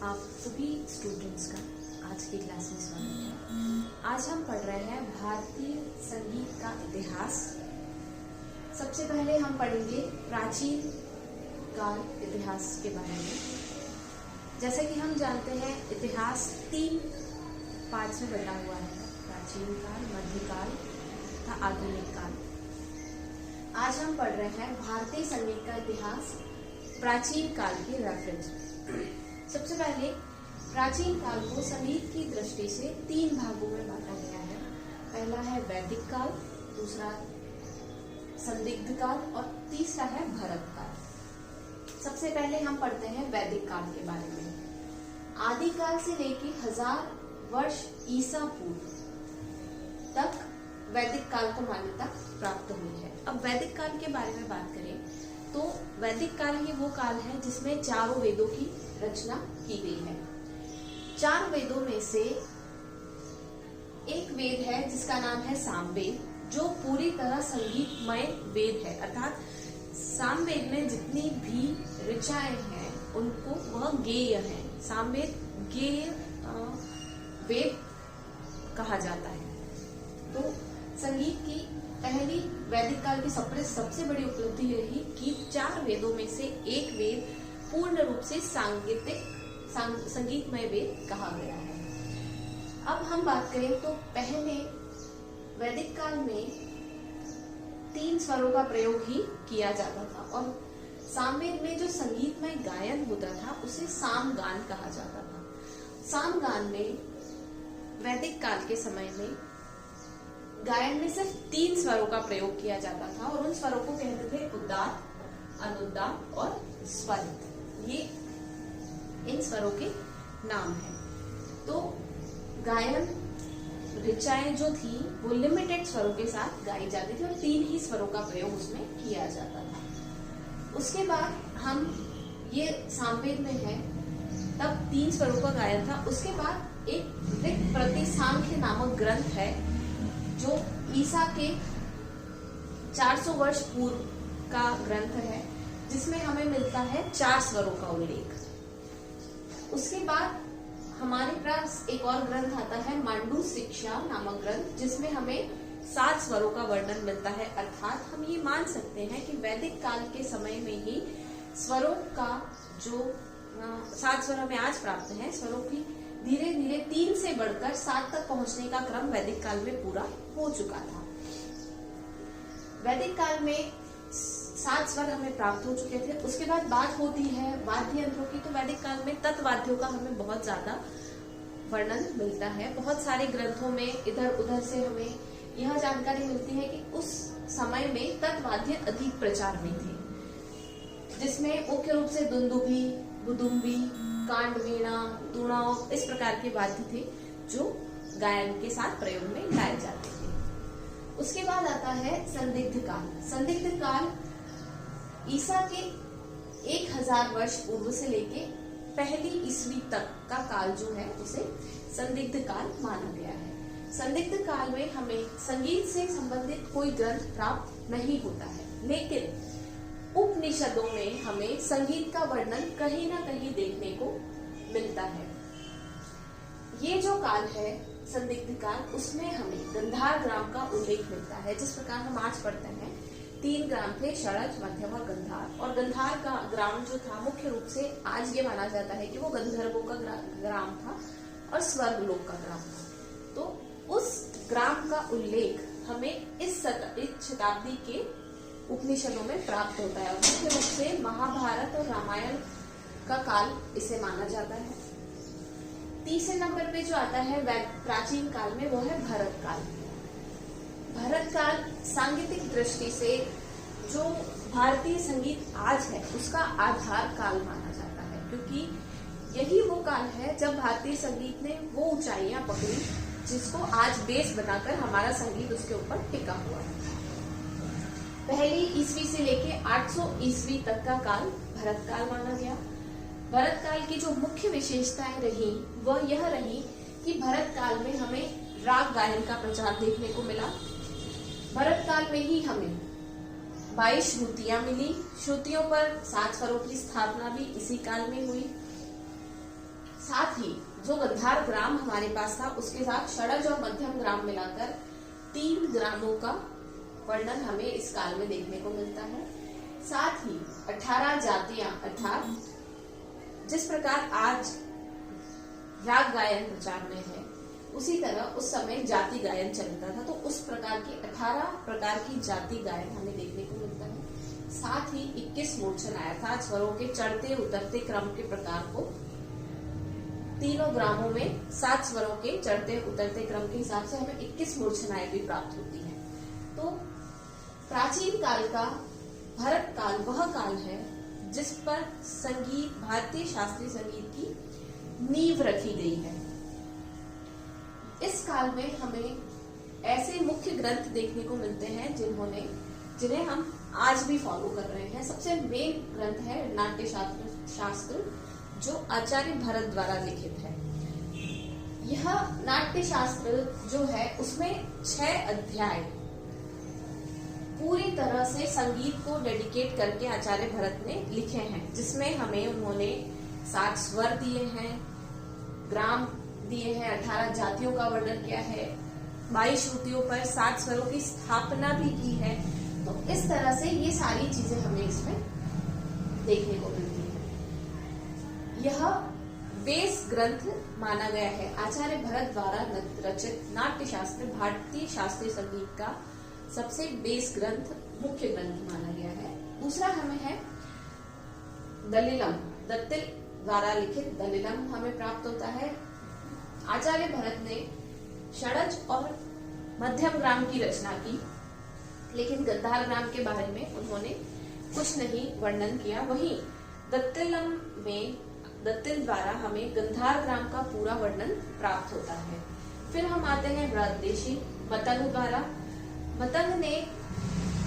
आप सभी स्टूडेंट्स का आज की क्लास में स्वागत है। आज हम पढ़ रहे हैं भारतीय संगीत का इतिहास। सबसे पहले हम पढ़ेंगे प्राचीन काल इतिहास के बारे में। जैसा कि हम जानते हैं इतिहास 3 पार्ट्स में बटा हुआ है, प्राचीन काल, मध्यकाल तथा आधुनिक काल। आज हम पढ़ रहे हैं भारतीय संगीत का इतिहास प्राचीन काल के रेफरेंस। सबसे पहले प्राचीन काल को संगीत की दृष्टि से 3 भागों में बांटा गया है। पहला है वैदिक काल, दूसरा संदिग्ध काल और तीसरा है भरत काल। सबसे पहले हम पढ़ते हैं वैदिक काल के बारे में। आदिकाल से लेकर 1000 वर्ष ईसा पूर्व तक वैदिक काल को मान्यता प्राप्त हुई है। अब वैदिक काल के बारे में बात करें तो वैदिक काल ही वो काल है जिसमें 4 वेदों की रचना की गई है। 4 वेदों में से एक वेद है जिसका नाम है सामवेद, जो पूरी तरह संगीतमय वेद है। अर्थात सामवेद में जितनी भी ऋचाएं हैं उनको वह गेय है। सामवेद गेय वेद कहा जाता है। तो संगीत की पहली वैदिक काल की सबसे बड़ी उपलब्धि रही कि 4 वेदों में से एक वेद पूर्ण रूप से संगीतमय वेद कहा गया है। अब हम बात करें तो पहले वैदिक काल में 3 स्वरों का प्रयोग ही किया जाता था और सामवेद में जो संगीतमय गायन होता था उसे सामगान कहा जाता था। सामगान में वैदिक काल के समय में गायन में सिर्फ 3 स्वरों का प्रयोग किया जाता था और उन स्वरों को कहते थे उदात्त, अनुदात्त और स्वरित। ये इन स्वरों के नाम हैं। तो गायन ऋचाएं जो थी वो लिमिटेड स्वरों के साथ गाई जाती थी और 3 ही स्वरों का प्रयोग उसमें किया जाता था। उसके बाद हम ये सामवेद में है तब 3 स्वरों का गायन था। उसके बाद एक ऋक् प्रतिसांख्य नामक ग्रंथ है जो ईसा के 400 वर्ष पूर्व का ग्रंथ है, जिसमें हमें मिलता है 4 स्वरों का उल्लेख। उसके बाद हमारे पास एक और ग्रंथ आता है मांडू शिक्षा नामक ग्रंथ, जिसमें हमें 7 स्वरों का वर्णन मिलता है। अर्थात हम ये मान सकते हैं कि वैदिक काल के समय में ही स्वरों का जो 7 स्वर हमें आज प्राप्त है, स्वरों की धीरे धीरे 3 से बढ़कर 7 तक पहुंचने का क्रम वैदिक काल में पूरा हो चुका था। वैदिक काल में 7 स्वर हमें प्राप्त हो चुके थे। उसके बाद बात होती है वाद्य यंत्रों की। तो वैदिक काल में तत्वाद्यों का हमें बहुत ज्यादा वर्णन मिलता है। बहुत सारे ग्रंथों में इधर उधर से हमें यह जानकारी मिलती है कि उस समय में तत्वाद्य अधिक प्रचार में थे, जिसमें मुख्य रूप से दुंदुभी, गुदुम्बी, कांडवीणा, तुणाव इस प्रकार के वाद्य थे जो गायन के साथ प्रयोग में लाए जाते थे। उसके बाद आता है संदिग्ध काल। संदिग्ध काल ईसा के 1000 वर्ष पूर्व से लेके पहली ईस्वी तक का काल जो है उसे संदिग्ध काल माना गया है। संदिग्ध काल में हमें संगीत से संबंधित कोई ग्रंथ प्राप्त नहीं होता है, लेकिन उपनिषदों में हमें संगीत का वर्णन कहीं ना कहीं देखने को मिलता है। ये जो काल है संदिग्ध काल, उसमें हमें गंधार ग्राम का उल्लेख मिलता है। जिस प्रकार हम आज पढ़ते हैं 3 ग्राम थे, षडज, मध्यम और गंधार। और गंधार का ग्राम जो था मुख्य रूप से आज ये माना जाता है कि वो गंधर्वों का ग्राम था और स्वर्गलोक का ग्राम था। तो उस ग्राम का उल्लेख हमें इस शताब्दी के उपनिषदों में प्राप्त होता है। मुख्य रूप से महाभारत और रामायण का काल इसे माना जाता है। तीसरे नंबर पे जो आता है प्राचीन काल में वो है भरत काल। भरत काल सांगीतिक दृष्टि से जो भारतीय संगीत आज है उसका आधार काल माना जाता है, क्योंकि यही वो काल है जब भारतीय संगीत ने वो ऊंचाइयां पकड़ी जिसको आज बेस बनाकर हमारा संगीत उसके ऊपर टिका हुआ है। पहली ईस्वी से लेके 800 ईस्वी तक का काल भरत काल माना गया। भरत काल की जो मुख्य विशेषताएं रही वह यह रही कि भरत काल में हमें राग गायन का प्रचार देखने को मिला। भरत काल में ही हमें 22 श्रुतियां मिली। श्रुतियों पर 7 स्वरों की स्थापना भी इसी काल में हुई। साथ ही जो गंधार ग्राम हमारे पास था उसके साथ षडज और मध्यम ग्राम मिलाकर 3 ग्रामों का वर्णन हमें इस काल में देखने को मिलता है। साथ ही 18 जातियां, अर्थात जिस प्रकार आज राग गायन प्रचार में है उसी तरह उस समय जाति गायन चलता था, तो उस प्रकार की 18 प्रकार की जाति गायन हमें देखने को मिलता है। साथ ही 21 मूर्छन आया था, स्वरों के चढ़ते उतरते क्रम के प्रकार को तीनों ग्रामों में 7 स्वरों के चढ़ते उतरते क्रम के हिसाब से हमें 21 मूर्छनाएं भी प्राप्त होती है। तो प्राचीन काल का भरत काल वह काल है जिस पर संगीत, भारतीय शास्त्रीय संगीत की नींव रखी गई है। इस काल में हमें ऐसे मुख्य ग्रंथ देखने को मिलते हैं जिन्हें हम आज भी फॉलो कर रहे हैं। सबसे मेन ग्रंथ है नाट्य शास्त्र जो आचार्य भरत द्वारा लिखित है। यह नाट्य शास्त्र जो है उसमें 6 अध्याय पूरी तरह से संगीत को डेडिकेट करके आचार्य भरत ने लिखे हैं, जिसमें हमें उन्होंने 7 स्वर दिए हैं, ग्राम दिए हैं, 18 जातियों का वर्णन किया है, 22 श्रुतियों पर 7 स्वरों की स्थापना भी की है। तो इस तरह से ये सारी चीजें हमें इसमें देखने को मिलती है। यह बेस ग्रंथ माना गया है। आचार्य भरत द्वारा रचित नाट्य शास्त्र भारतीय शास्त्रीय संगीत का सबसे बेस ग्रंथ, मुख्य ग्रंथ माना गया है। दूसरा हमें है दलिलम, दत्तिल द्वारा लिखित दलिलम हमें प्राप्त होता है। आचार्य भरत ने षडज और मध्यम ग्राम की रचना की, लेकिन गंधार ग्राम के बारे में उन्होंने कुछ नहीं वर्णन किया। वहीं दत्तिलम में दत्तिल द्वारा हमें गंधार ग्राम का पूरा वर्णन प्राप्त होता है। फिर हम आते हैं बृहदेशी मतंग द्वारा। मतंग ने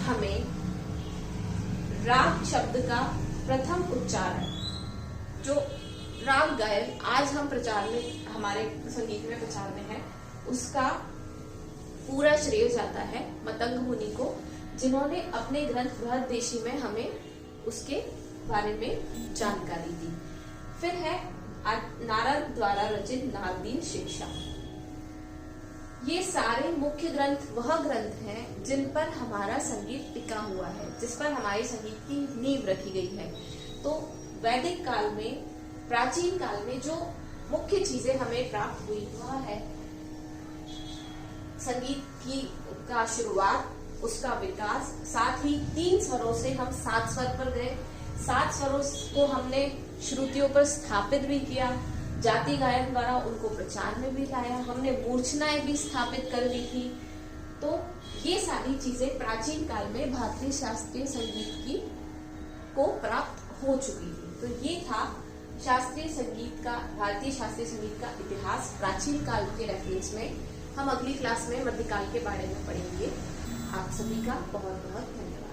हमें राग शब्द का प्रथम उच्चारण, जो राग गायन आज हम प्रचार में, हमारे संगीत में प्रचार में है, उसका पूरा श्रेय जाता है मतंग मुनि को, जिन्होंने अपने ग्रंथ बृहदेशी में हमें उसके बारे में जानकारी दी। फिर है नारद द्वारा रचित नारदीय शिक्षा। ये सारे मुख्य ग्रंथ वह ग्रंथ हैं जिन पर हमारा संगीत टिका हुआ है, जिस पर हमारे संगीत की नींव रखी गई है। तो वैदिक काल में, प्राचीन काल में जो मुख्य चीजें हमें प्राप्त हुई वह है संगीत की का शुरुआत, उसका विकास, साथ ही 3 स्वरों से हम 7 स्वर पर गए, 7 स्वरों को हमने श्रुतियों पर स्थापित भी किया, जाति गायन द्वारा उनको प्रचार में भी लाया, हमने मूर्छनाएं भी स्थापित कर ली थी। तो ये सारी चीजें प्राचीन काल में भारतीय शास्त्रीय संगीत की को प्राप्त हो चुकी थी। तो ये था शास्त्रीय संगीत का, भारतीय शास्त्रीय संगीत का इतिहास प्राचीन काल के रेफरेंस में। हम अगली क्लास में मध्यकाल के बारे में पढ़ेंगे। आप सभी का बहुत बहुत धन्यवाद।